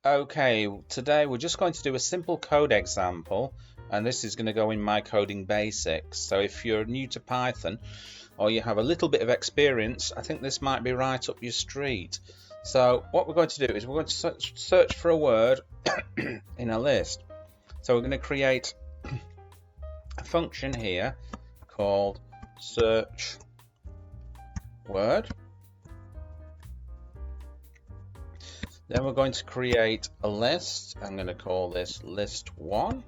Okay, today we're just going to do a simple code example, and this is going to go in My Coding Basics. So if you're new to Python or you have a little bit of experience, I think this might be right up your street. So what we're going to do is we're going to search for a word in a list. So we're going to create a function here called search word. Then we're going to create a list. I'm going to call this list1.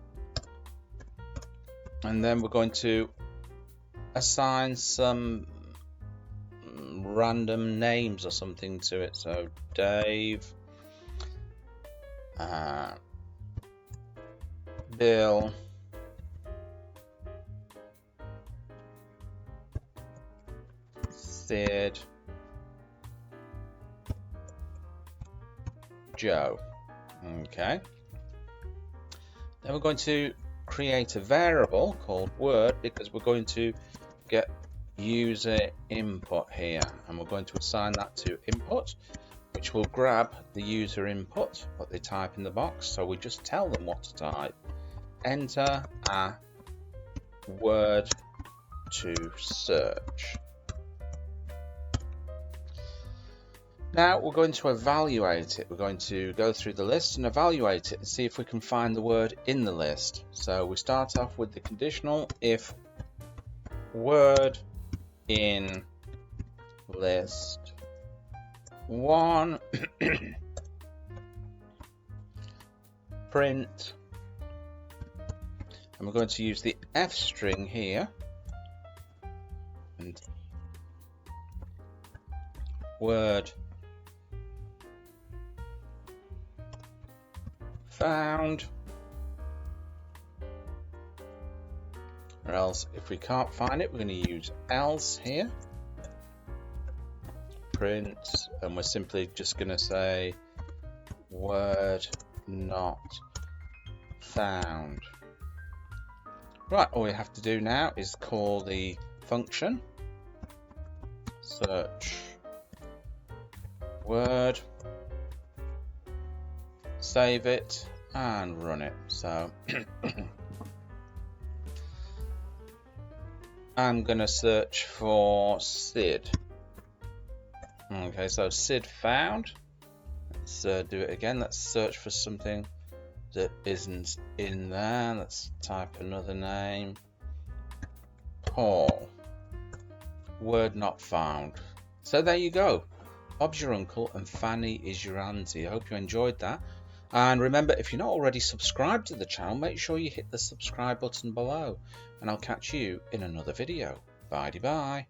And then we're going to assign some random names or something to it. So Dave, Bill, Sid, Joe. Okay. Then we're going to create a variable called word because we're going to get user input here, and we're going to assign that to input, which will grab the user input, what they type in the box. So we just tell them what to type. Enter a word to search. Now we're going to evaluate it. We're going to go through the list and evaluate it and see if we can find the word in the list. So we start off with the conditional if word in list 1 print, and we're going to use the F string here and word found, or else if we can't find it, we're going to use else here, print, and we're simply just going to say word not found. Right, all we have to do now is call the function search word, save it and run it. So I'm gonna search for Sid. Okay, so Sid found. Let's do it again. Let's search for something that isn't in there. Let's type another name. Paul. Word not found. So there you go. Bob's your uncle and Fanny is your auntie. I hope you enjoyed that. And remember, if you're not already subscribed to the channel, make sure you hit the subscribe button below. And I'll catch you in another video. Bye-bye.